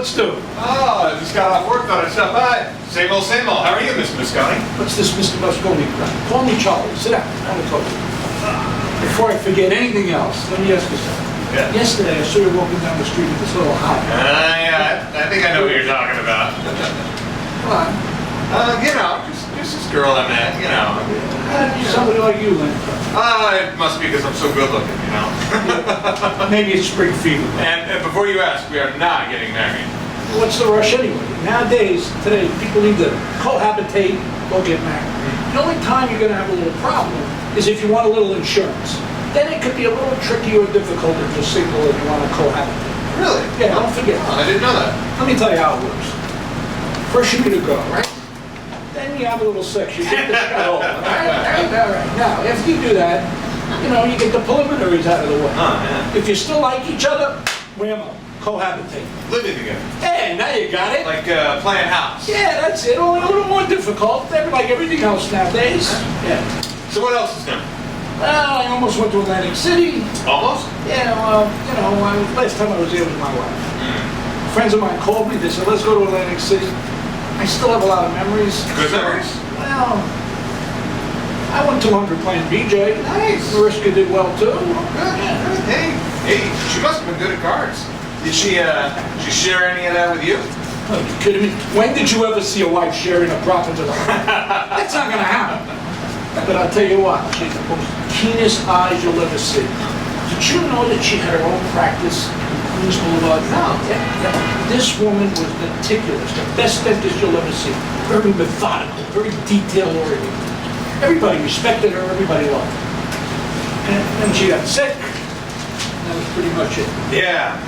what's new? Oh, I just got off work, thought I'd stop by. Same old, same old. How are you, Mr. Mosconi? What's this Mr. Mosconi crap? Call me Charlie. Sit down. I want to talk to you. Before I forget anything else, let me ask you something. Yeah. Yesterday, I saw you walking down the street with this little hot. Yeah, I think I know what you're talking about. Come on. You know, just this girl I met, you know. Somebody like you, Lynn. It must be because I'm so good looking, you know. Maybe it's spring fever. And before you ask, we are not getting married. What's the rush anyway? Nowadays, today, people either cohabitate or get married. The only time you're going to have a little problem is if you want a little insurance. Then it could be a little tricky or difficult if you're single and you want to cohabitate. Really? Yeah, don't forget. Oh, I didn't know that. Let me tell you how it works. First you meet a girl, right? Then you have a little sex, you get the shot over. All right. Now, after you do that, you know, you get the preliminaries out of the way. Oh, yeah. If you still like each other, whammo, cohabitate. Living together. Hey, now you got it. Like playing house. Yeah, that's it. Only a little more difficult, like everything else nowadays. Yeah. So what else is new? Well, I almost went to Atlantic City. Almost? Yeah, well, you know, last time I was there with my wife. Friends of mine called me, they said, let's go to Atlantic City. I still have a lot of memories. Good memories? Well, I went 200 playing BJ. Nice. Mariska did well too. Good. Yeah. Hey, she must have been good at cards. Did she share any of that with you? Are you kidding me? When did you ever see a wife sharing a profit to the home? That's not gonna happen. But I'll tell you what, she had the most keenest eyes you'll ever see. Did you know that she had her own practice in Queens Boulevard? No. Yeah. This woman was meticulous, the best dentist you'll ever see. Very methodical, very detail-oriented. Everybody respected her, everybody loved her. And then she got sick, and that was pretty much it. Yeah.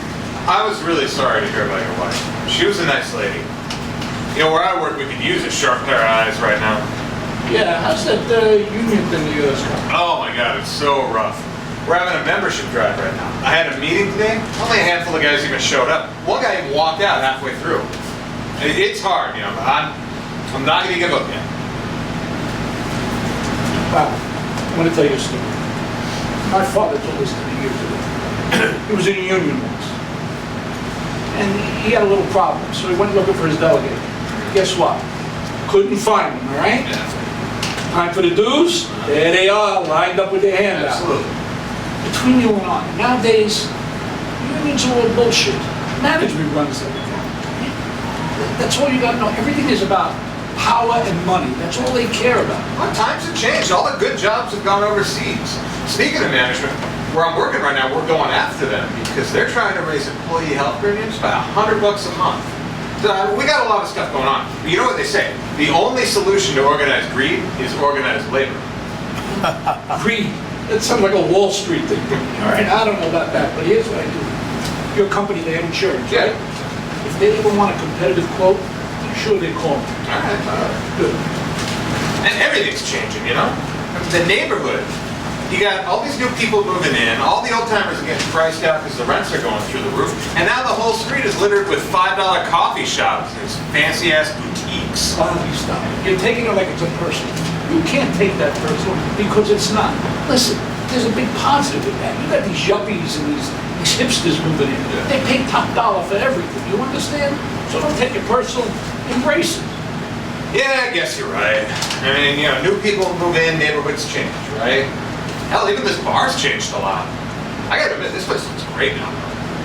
I was really sorry to hear about your wife. She was a nice lady. You know, where I work, we could use a sharp pair of eyes right now. Yeah, how's that union thing the U.S. company? Oh my God, it's so rough. We're having a membership drive right now. I had a meeting today. Only a handful of guys even showed up. One guy even walked out halfway through. It's hard, you know, but I'm not going to give up yet. Wow, I'm going to tell you a story. My father told this to me years ago. He was in a union once. And he had a little problem, so he went looking for his delegate. Guess what? Couldn't find him, all right? Yeah. Time for the dues? There they are, lined up with their hand out. Absolutely. Between you and I, nowadays, unions are all bullshit. Management runs everything. That's all you got to know. Everything is about power and money. That's all they care about. Well, times have changed. All the good jobs have gone overseas. Speaking of management, where I'm working right now, we're going after them because they're trying to raise employee health premiums by $100 a month. We got a lot of stuff going on. But you know what they say? The only solution to organized greed is organized labor. Greed. That sounds like a Wall Street thing. All right, I don't know about that, but here's what I do. Your company, they have insurance, right? If they ever want a competitive quote, I'm sure they call me. All right. Good. And everything's changing, you know? The neighborhood. You got all these new people moving in, all the old timers are getting priced out because the rents are going through the roof, and now the whole street is littered with $5 coffee shops and fancy-ass boutiques. Why don't you stop? You're taking it like it's a personal. You can't take that personal because it's not. Listen, there's a big positive in that. You got these yuppies and these hipsters moving in. Yeah. They pay top dollar for everything. You understand? So don't take it personal. Embrace it. Yeah, I guess you're right. I mean, you know, new people move in, neighborhoods change, right? Hell, even this bar's changed a lot. I gotta admit, this place looks great now.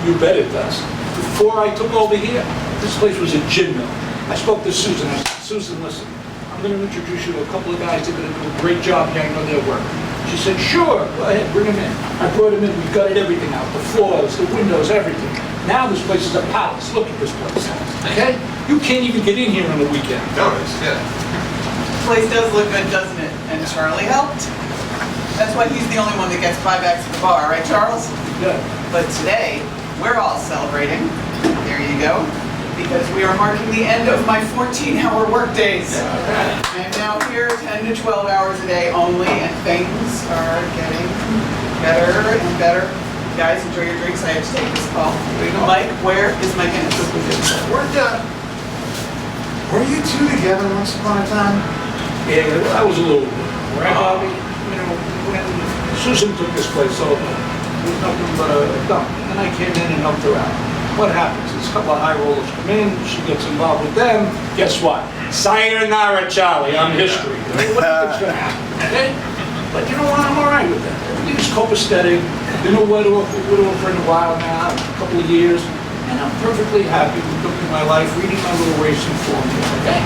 You bet it does. Before I took over here, this place was a gin mill. I spoke to Susan. I said, Susan, listen, I'm going to introduce you to a couple of guys that are going to do a great job here. I know their work. She said, sure, go ahead, bring them in. I brought them in. We gutted everything out, the floors, the windows, everything. Now this place is a palace. Look at this place. Okay? You can't even get in here on the weekend. Notice, yeah. The place does look good, doesn't it? And Charlie helped. That's why he's the only one that gets buybacks at the bar, right, Charles? Yeah. But today, we're all celebrating. There you go. Because we are marking the end of my 14-hour work days. I'm now here 10 to 12 hours a day only, and things are getting better and better. Guys, enjoy your drinks. I have to take this call. Mike, where is my Guinness? Were you two together once upon a time? Yeah, I was a little, right, Bobby? You know, when Susan took this place over, it was nothing but a dump. And I came in and helped her out. what happens? There's a couple of high rollers come in, she gets involved with them. Guess what? Sayonara, Charlie, I'm history. What do you think's gonna happen? Okay? But you know what? I'm all right with that. Everything's copacetic. Been a widower for a while now, a couple of years, and I'm perfectly happy with living my life, reading my little racing formula. Okay?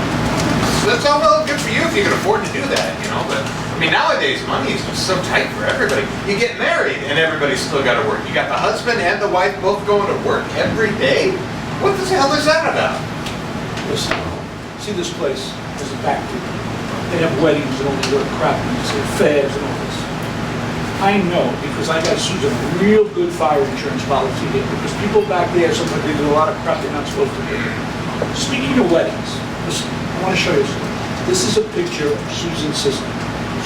So that's all well good for you if you can afford to do that, you know, but I mean, nowadays money is just so tight for everybody. You get married and everybody's still got to work. You got the husband and the wife both going to work every day? What the hell is that about? Listen, see this place as a factory. They have weddings and all the other crap and fairs and all this. I know because I got Susan a real good fire insurance policy here because people back there sometimes they do a lot of crap they're not supposed to do. Speaking of weddings, listen, I want to show you something. This is a picture of Susan's sister.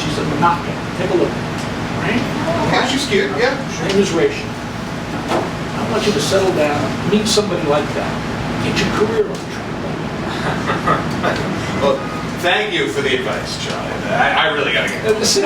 She's a Monaco. Take a look. Right? Yeah, she's cute, yeah. Her name is Rachel. I want you to settle down, meet somebody like that, get your career on track. Well, thank you for the advice, Charlie. I really got to get it. Listen,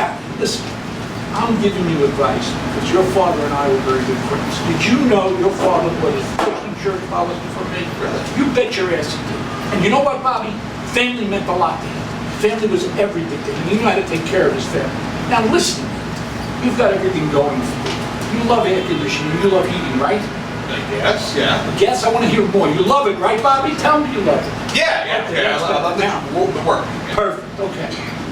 I'm giving you advice because your father and I were very good friends. Did you know your father was first insurance policy for me? Really? You bet your ass he did. And you know what, Bobby? Family meant a lot to him. Family was everything to him. He knew how to take care of his family. Now listen, you've got everything going for you. You love air conditioning, you love heating, right? Yes, yeah. Yes, I want to hear more. You love it, right, Bobby? Tell me you love it. Yeah, okay. I love the work. Perfect, okay.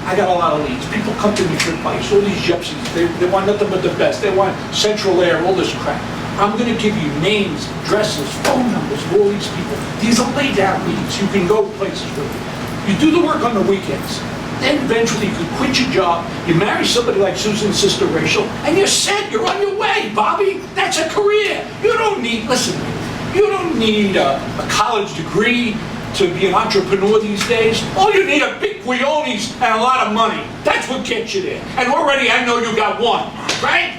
I got a lot of leads. People come to me for advice. All these gypsies, they want nothing but the best. They want central air, all this crap. I'm going to give you names, addresses, phone numbers of all these people. These are laid down leads. You can go places with them. You do the work on the weekends. Then eventually you can quit your job. You marry somebody like Susan's sister Rachel, and you're set. You're on your way, Bobby. That's a career. You don't need, listen, you don't need a college degree to be an entrepreneur these days. All you need are big guiones and a lot of money. That's what gets you there. And already I know you got one, right?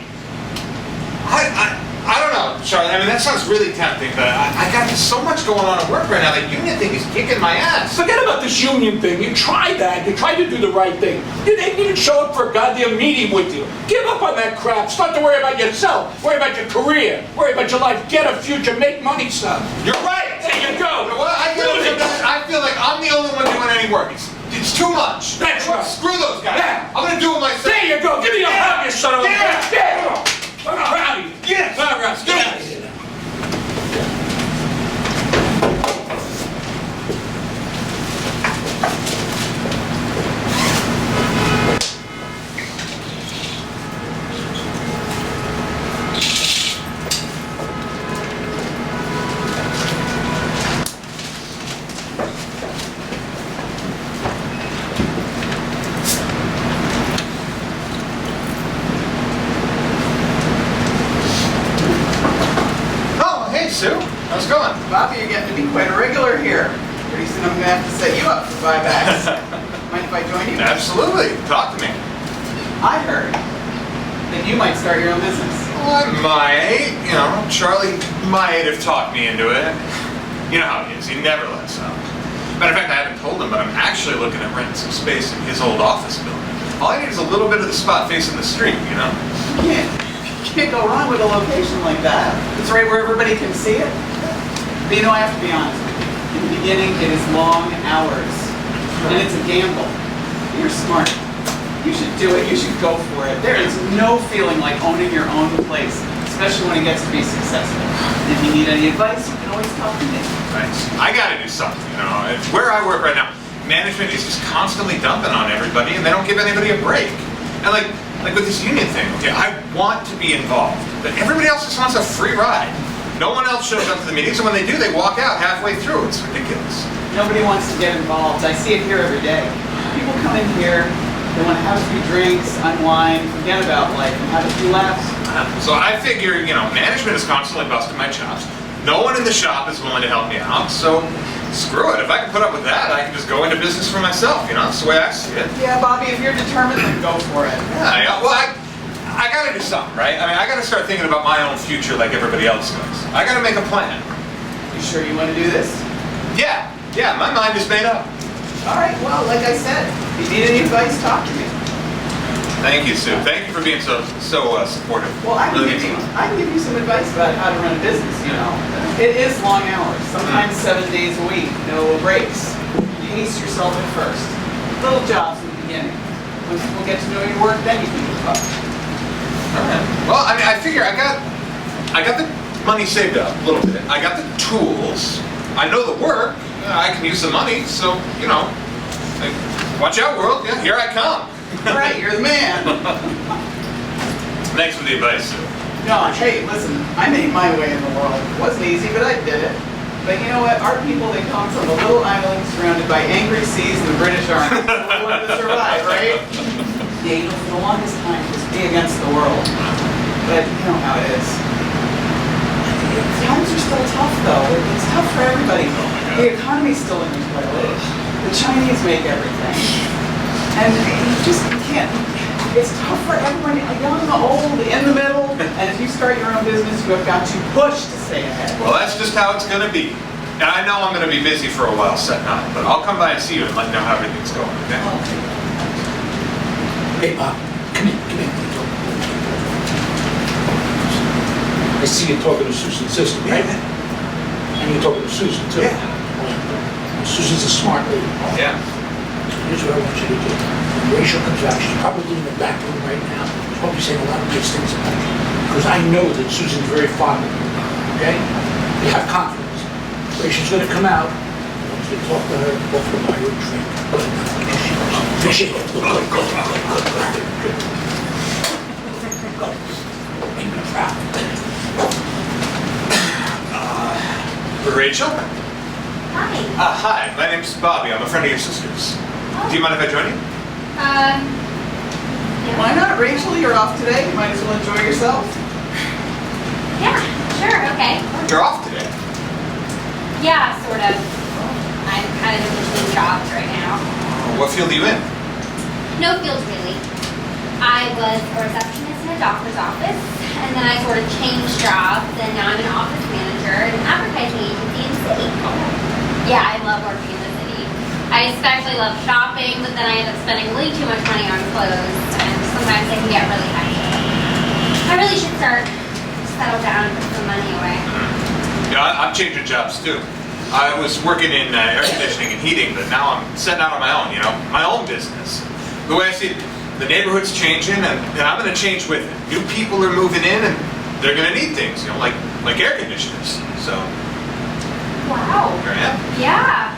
I don't know, Charlie. I mean, that sounds really tempting, but I got so much going on at work right now. The union thing is kicking my ass. Forget about this union thing. You tried that. You tried to do the right thing. You didn't even show up for a goddamn meeting with you. Give up on that crap. Start to worry about yourself. Worry about your career. Worry about your life. Get a future. Make money, son. You're right. There you go. Well, I feel like I'm the only one doing any work. It's too much. That's right. Screw those guys. Yeah. I'm gonna do it myself. There you go. Give me a hug, you son of a bitch. Yeah. I'm proud of you. Yes. All right, get out of here. Sue, how's it going? Bobby, you're getting to be quite a regular here. Pretty soon I'm gonna have to set you up for buybacks. Mind if I join you? Absolutely. Talk to me. I heard that you might start your own business. Well, I might. You know, Charlie might have talked me into it. You know how he is. He never lets up. Matter of fact, I haven't told him, but I'm actually looking at renting some space in his old office building. All I need is a little bit of the spot facing the street, you know? You can't go wrong with a location like that. It's right where everybody can see it. But you know, I have to be honest with you. In the beginning, it is long hours. And it's a gamble. You're smart. You should do it. You should go for it. There is no feeling like owning your own place, especially when it gets to be successful. If you need any advice, you can always talk to me. Thanks. I gotta do something, you know? It's where I work right now, management is just constantly dumping on everybody, and they don't give anybody a break. And like with this union thing, okay, I want to be involved, but everybody else just wants a free ride. No one else shows up to the meetings, and when they do, they walk out halfway through. It's ridiculous. Nobody wants to get involved. I see it here every day. People come in here, they want to have a few drinks, unwind, forget about life, and have a few laughs. So I figure, you know, management is constantly busting my chops. No one in the shop is willing to help me out, so screw it. If I can put up with that, I can just go into business for myself, you know? That's the way I see it. Yeah, Bobby, if you're determined, then go for it. Yeah, well, I gotta do something, right? I mean, I gotta start thinking about my own future like everybody else does. I gotta make a plan. You sure you want to do this? Yeah, my mind is made up. All right, well, like I said, if you need any advice, talk to me. Thank you, Sue. Thank you for being so supportive. Well, I can, Really give means you, a lot. I can give you some advice about how to run a business, you know. It is long hours, sometimes 7 days a week, no breaks. Pace yourself at first. Little jobs in the beginning. When people get to know your work, then you can move up. All right. Well, I mean, I figure I got the money saved up a little bit. I got the tools. I know the work. I can use the money. So, you know, like, watch out, world. Yeah, here I come. Right, you're the man. Thanks for the advice, Sue. No, hey, listen, I made my way in the world. It wasn't easy, but I did it. But you know what? Our people, they come from a little island surrounded by angry seas and the British Army. So we wanted to survive, right? Yeah, you know, for the longest time, it was me against the world. But you know how it is. Times are still tough, though. It's tough for everybody. The economy's still in the toilet. The Chinese make everything. And you can't, it's tough for everyone, young, old, in the middle. And if you start your own business, you have got to push to stay ahead. Well, that's just how it's going to be. And I know I'm going to be busy for a while setting up, but I'll come by and see you and let you know how everything's going, okay? Hey, Bob, come in. I see you talking to Susan's sister, right? And you're talking to Susan, too. Yeah. Well, Susan's a smart lady. Yeah. Here's what I want you to do. When Rachel comes out, she's probably in the back room right now. She's probably saying a lot of nice things about you. Because I know that Susan's very fond of you, okay? You have confidence. Rachel's gonna come out. I want you to talk to her, offer to buy her a drink. Fisher, good. Make me proud. Rachel? Hi. Hi, my name's Bobby. I'm a friend of your sister's. Do you mind if I join you? Yeah. Why not, Rachel? You're off today. You might as well enjoy yourself. Yeah, sure, okay. You're off today. Yeah, sort of. I'm kind of in between jobs right now. What field are you in? No field, really. I was a receptionist in a doctor's office, and then I sort of changed jobs, and now I'm an office manager at an advertising agency in the city. Yeah, I love working in the city. I especially love shopping, but then I end up spending way too much money on clothes, and sometimes they can get really high. I really should settle down and put some money away. Yeah, I'm changing jobs too. I was working in air conditioning and heating, but now I'm setting out on my own, you know, my own business. The way I see it, the neighborhood's changing, and I'm going to change with it. New people are moving in, and they're going to need things, you know, like air conditioners. So, Wow. here I am. Yeah.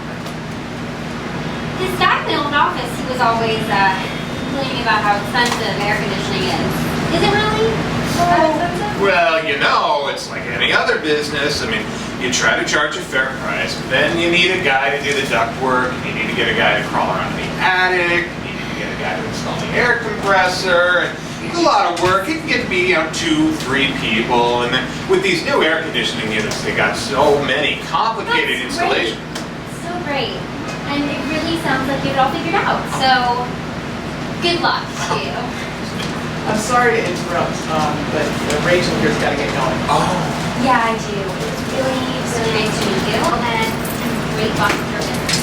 This guy in my old office, he was always complaining about how expensive air conditioning is. Is it really that expensive? Well, you know, it's like any other business. I mean, you try to charge a fair price, but then you need a guy to do the duct work, and you need to get a guy to crawl around the attic, and you need to get a guy to install the air compressor, and it's a lot of work. It can get to be, you know, 2, 3 people, and then with these new air conditioning units, they got so many complicated That's installations. great. So great. And it really sounds like you have it all figured out. So, good luck to you. I'm sorry to interrupt, but Rachel here's got to get going. Oh. Yeah, I do. It was really, really nice to meet you. And great luck with your business.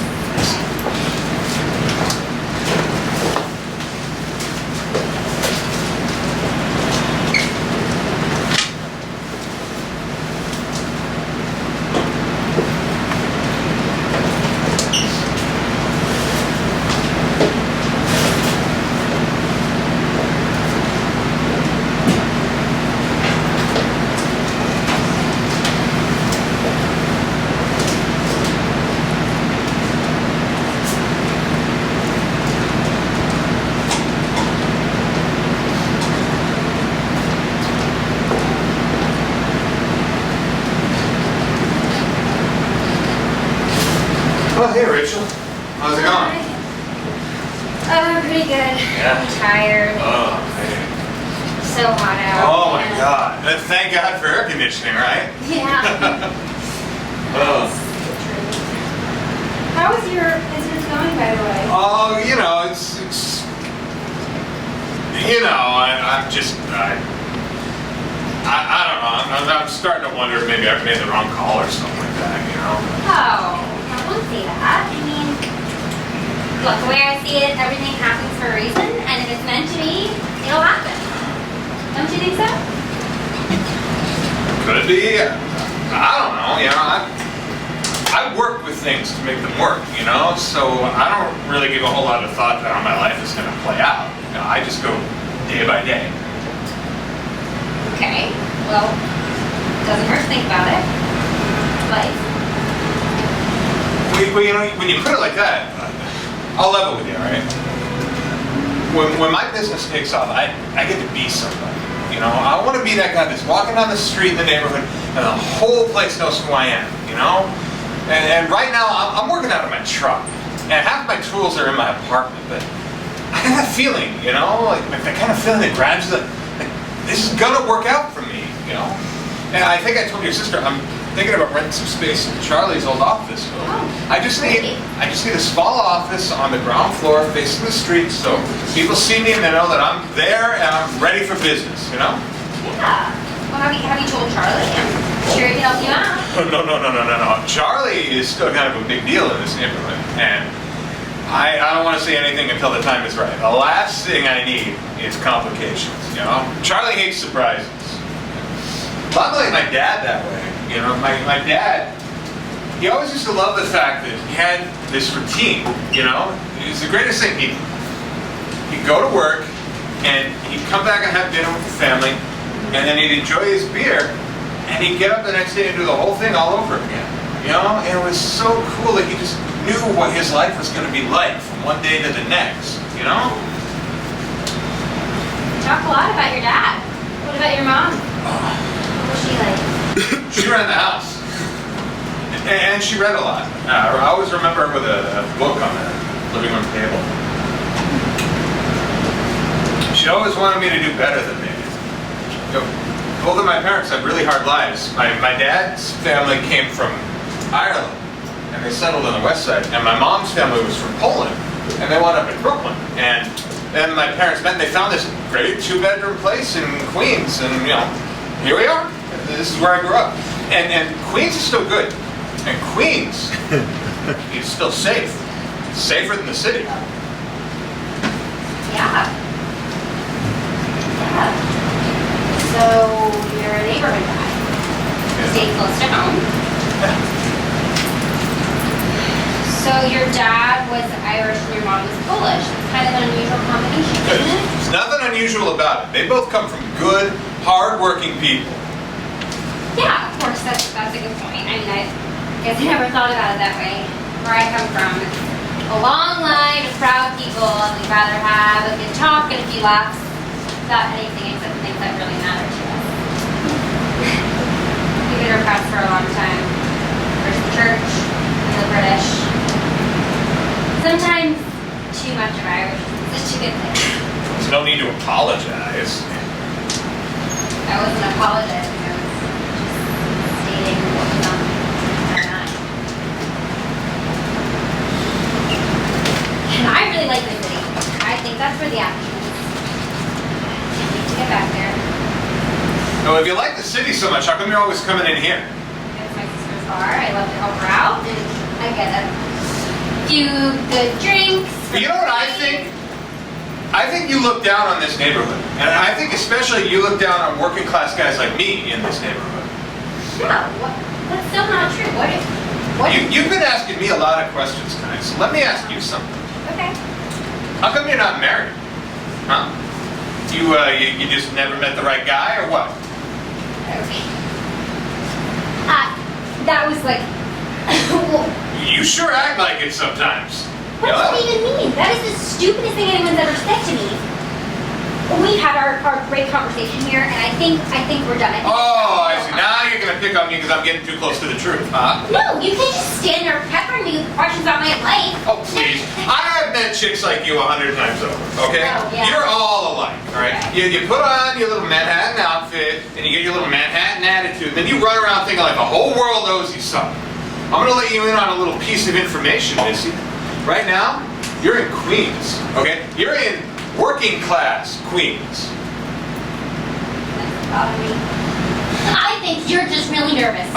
Well, hey, Rachel. How's it going? Pretty good. Yeah. I'm tired. Oh, man. So hot out. Oh, my Yeah. God. Thank God for air conditioning, right? Yeah. Oh. How is your business going, by the way? Oh, you know, it's you know, I'm just, I don't know, I'm starting to wonder if maybe I've made the wrong call or something like that, you know? Oh, I won't say that. I mean, Look, the way I see it, everything happens for a reason, and if it's meant to be, it'll happen. Don't you think so? Could be. I don't know. You know, I work with things to make them work. You know, so I don't really give a whole lot of thought to how my life is going to play out. You know, I just go day by day. Okay. Well, doesn't hurt to think about it. Life. Well, you know, when you put it like that, I'll level with you, all right? When my business takes off, I get to be somebody. You know, I want to be that guy that's walking down the street in the neighborhood and the whole place knows who I am, you know? And right now, I'm working out of my truck. And half my tools are in my apartment, but I got that feeling, you know? Like that kind of feeling that grabs the, like, this is gonna work out for me, you know? And I think I told your sister, I'm thinking about renting some space in Charlie's old office building. Oh, I just need a small office on the ground floor facing the street so people see me and they know that I'm there and I'm ready for business, you know? Yeah. Well, have you told Charlie? I'm sure he can help you out. No. Charlie is still kind of a big deal in this neighborhood. And I don't want to say anything until the time is right. The last thing I need is complications, you know? Charlie hates surprises. I'm like my dad that way. You know, my dad, he always used to love the fact that he had this routine, you know? It was the greatest thing. He'd go to work, and he'd come back and have dinner with the family, and then he'd enjoy his beer, and he'd get up the next day and do the whole thing all over again. You know? And it was so cool that he just knew what his life was going to be like from one day to the next, you know? You talk a lot about your dad. What about your mom? What was she like? She ran the house. And she read a lot. I always remember her with a book on the living room table. She always wanted me to do better than me. You know, both of my parents had really hard lives. My dad's family came from Ireland, and they settled on the west side. And my mom's family was from Poland, and they wound up in Brooklyn. And then my parents met, and they found this great two-bedroom place in Queens, and you know, here we are. This is where I grew up. And Queens is still good. And Queens is still safe. It's safer than the city. Yeah. So you're a neighborhood guy. Yeah. Stay close to home. So your dad was Irish and your mom was Polish. It's kind of an unusual combination, isn't it? There's nothing unusual about it. They both come from good, hard-working people. Yeah, of course, that's a good point. I mean, I guess I never thought about it that way. Where I come from, it's a long line of proud people, and we'd rather have a good talk and a few laughs about anything except the things that really matter to us. We've been repressed for a long time. First the church, then the British. Sometimes too much of Irish is such a good thing. There's no need to apologize. I wasn't apologizing. I was just stating what was on my mind. And I really like this city. I think that's where the action is. Can't wait to get back there. No, if you like the city so much, how come you're always coming in here? It's my sister's bar. I love to help her out, and I get a few good drinks. You know what I think? I think you look down on this neighborhood. And I think especially you look down on working class guys like me in this neighborhood. No, that's still not true. What? You've been asking me a lot of questions tonight, so let me ask you something. Okay. How come you're not married? Huh? You just never met the right guy, or what? Okay. That was like. You sure act like it sometimes. What does that even mean? That is the stupidest thing anyone's ever said to me. We had our great conversation here, and I think we're done. Oh, I see. Now you're going to pick on me because I'm getting too close to the truth, huh? No, you can't just stand there peppering me with questions about my life. Oh, please. I have met chicks like you 100 times over, okay? Oh, yeah. You're all alike, all right? Okay. You put on your little Manhattan outfit, and you get your little Manhattan attitude, then you run around thinking like the whole world owes you something. I'm going to let you in on a little piece of information, Missy. Right now, you're in Queens, okay? You're in working class Queens. I think you're just really nervous.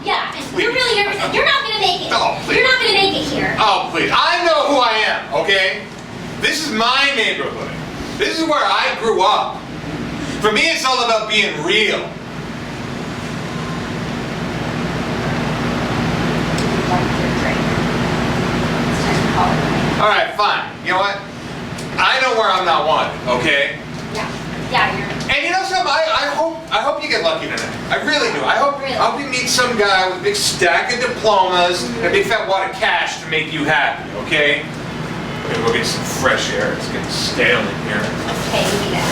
Yeah, and please. You're really nervous. You're not gonna make it. Oh, please. You're not gonna make it here. Oh, please. I know who I am, okay? This is my neighborhood. This is where I grew up. For me, it's all about being real. All right, fine. You know what? I know where I'm not wanted, okay? Yeah, you're. And you know something? I hope you get lucky tonight. I really do. I hope you meet some guy with a big stack of diplomas and a big fat wad of cash to make you happy, okay? We're gonna go get some fresh air. It's getting stale in here. Okay, yeah.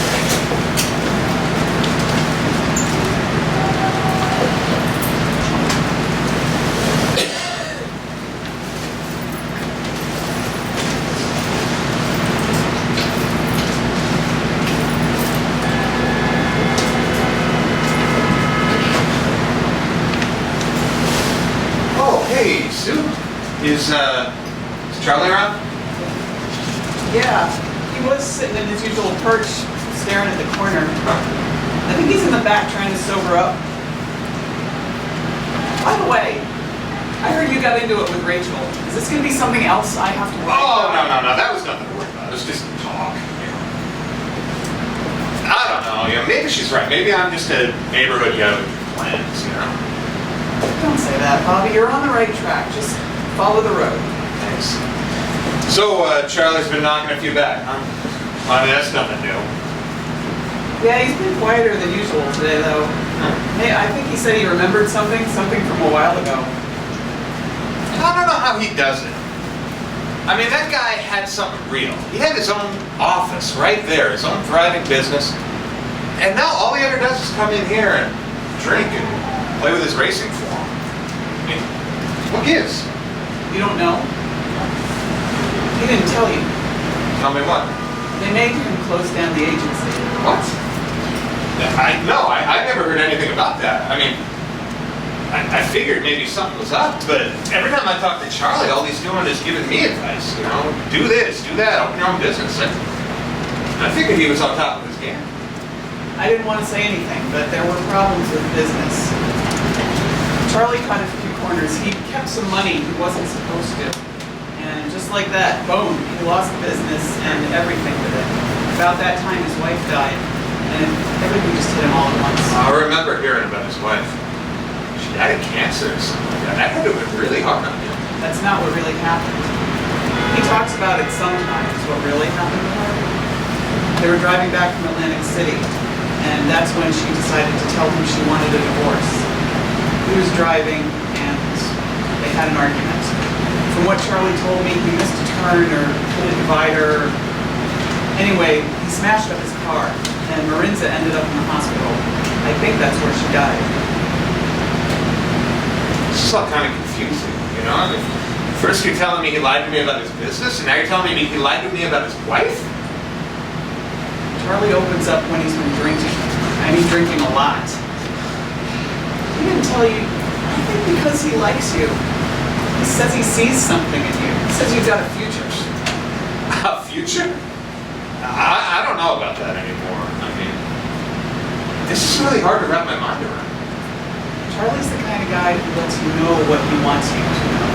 Hey, Sue, is Charlie around? Yeah, he was sitting in his usual perch, staring at the corner. I think he's in the back trying to sober up. By the way, I heard you got into it with Rachel. Is this going to be something else I have to worry Oh, about? no, that was nothing to worry about. It was just talk, you know. I don't know, maybe she's right. Maybe I'm just a neighborhood guy with plans, you know. Don't say that, Bobby. You're on the right track. Just follow the road. Thanks. So, Charlie's been knocking a few back, huh? I mean, that's nothing new. Yeah, he's been quieter than usual today, though. Hey, I think he said he remembered something from a while ago. I don't know how he does it. I mean, that guy had something real. He had his own office right there, his own thriving business. And now all he ever does is come in here and drink and play with his racing form. I mean, what gives? You don't know? He didn't tell you. Tell me what? They made him close down the agency. What? I never heard anything about that. I mean, I figured maybe something was up, but every time I talk to Charlie, all he's doing is giving me advice, you know, do this, do that, open your own business. I figured he was on top of his game. I didn't want to say anything, but there were problems with business. Charlie cut a few corners. He kept some money he wasn't supposed to. And just like that, boom, he lost the business and everything with it. About that time, his wife died, and everything just hit him all at once. I remember hearing about his wife. She died of cancer or something like that. That had to have been really hard on him. That's not what really happened. He talks about it sometimes, what really happened to her. They were driving back from Atlantic City, and that's when she decided to tell him she wanted a divorce. He was driving, and they had an argument. From what Charlie told me, he missed a turn or hit a divider. Anyway, he smashed up his car, and Marinza ended up in the hospital. I think that's where she died. This is all kind of confusing, you know? I mean, first you're telling me he lied to me about his business, and now you're telling me he lied to me about his wife? Charlie opens up when he's been drinking. I mean, drinking a lot. He didn't tell you, I think because he likes you. He says he sees something in you. He says you've got a future. A future? I don't know about that anymore. I mean, this is really hard to wrap my mind around. Charlie's the kind of guy who lets you know what he wants you to know.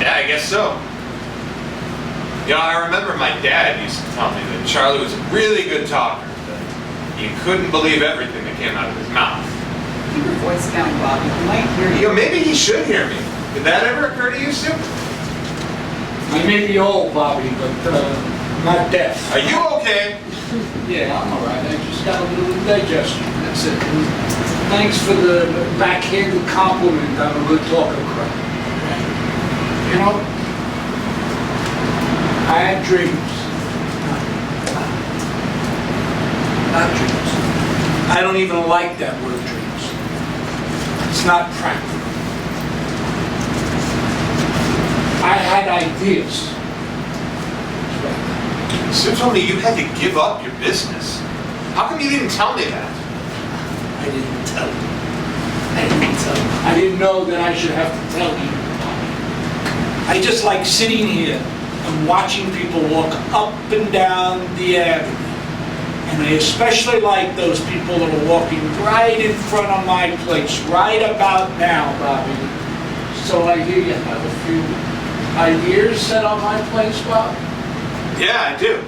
Yeah, I guess so. You know, I remember my dad used to tell me that Charlie was a really good talker, that you couldn't believe everything that came out of his mouth. Keep your voice down, Bobby. He might hear you. You know, maybe he should hear me. Did that ever occur to you, Sue? I may be old, Bobby, but not deaf. Are you okay? Yeah, I'm all right. I just got a little indigestion. That's it. And thanks for the backhanded compliment. I'm a good talker, Craig. You know, I had dreams. Not dreams. I don't even like that word, dreams. It's not practical. I had ideas. Sue told me you had to give up your business. How come you didn't tell me that? I didn't tell you. I didn't know that I should have to tell you. I just like sitting here and watching people walk up and down the avenue And I especially like those people that are walking right in front of my place, right about now, Bobby. So I hear you have a few ideas set on my place, Bob? Yeah, I do.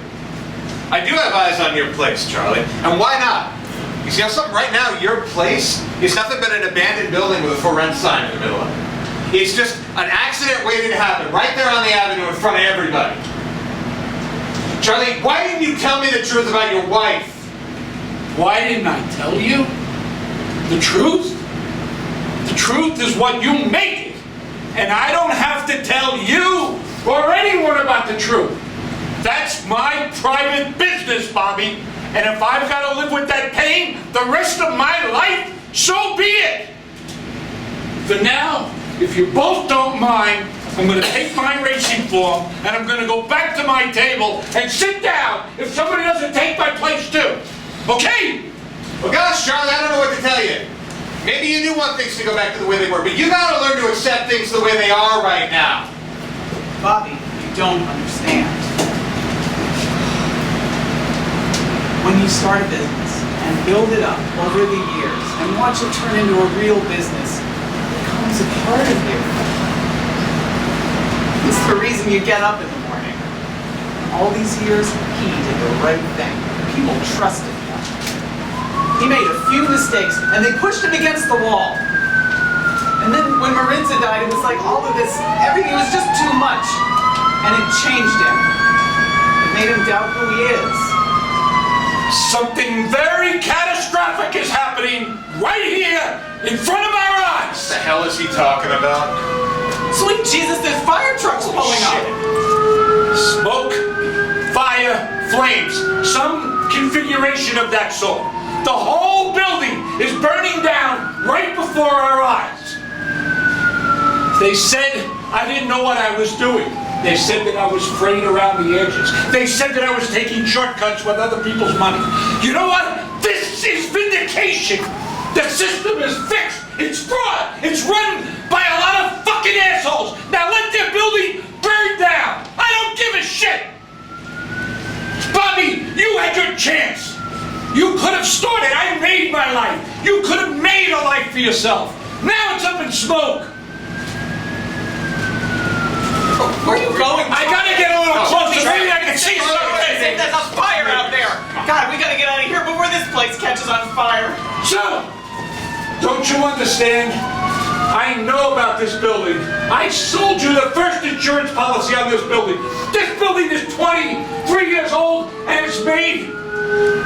I do have eyes on your place, Charlie. And why not? You see how something right now, your place is nothing but an abandoned building with a for rent sign in the middle of it. It's just an accident waiting to happen right there on the avenue in front of everybody. Charlie, why didn't you tell me the truth about your wife? Why didn't I tell you? The truth? The truth is what you make it. And I don't have to tell you or anyone about the truth. That's my private business, Bobby. And if I've got to live with that pain the rest of my life, so be it. For now, if you both don't mind, I'm going to take my racing form and I'm going to go back to my table and sit down if somebody doesn't take my place too. Okay? Well, gosh, Charlie, I don't know what to tell you. Maybe you do want things to go back to the way they were, but you got to learn to accept things the way they are right now. Bobby, you don't understand. When you start a business and build it up over the years and watch it turn into a real business, it becomes a part of you. It's the reason you get up in the morning. All these years, he did the right thing. People trusted him. He made a few mistakes, and they pushed him against the wall. And then when Maritza died, it was like all of this, everything was just too much. And it changed him. It made him doubt who he is. Something very catastrophic is happening right here in front of our eyes. What the hell is he talking about? Sweet Jesus, there's fire trucks pulling up. Smoke, fire, flames, some configuration of that sort. The whole building is burning down right before our eyes. They said I didn't know what I was doing. They said that I was frayed around the edges. They said that I was taking shortcuts with other people's money. You know what? This is vindication. The system is fixed. It's fraud. It's run by a lot of fucking assholes. Now let their building burn down. I don't give a shit. Bobby, you had your chance. You could have started. I made my life. You could have made a life for yourself. Now it's up in smoke. Where are you going? I gotta get a little closer. Maybe I can see something. There's a fire out there. God, we gotta get out of here before this place catches on fire. So, don't you understand? I know about this building. I sold you the first insurance policy on this building. This building is 23 years old and it's made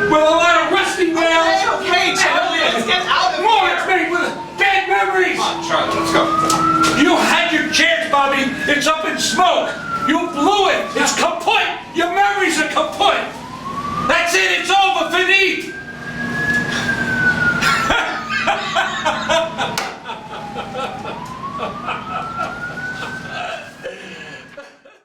with a lot of rusting nails. Okay, Charlie, let's get out of More, here. it's made with bad memories. Come on, Charlie, let's go. You had your chance, Bobby. It's up in smoke. You blew it. It's coming.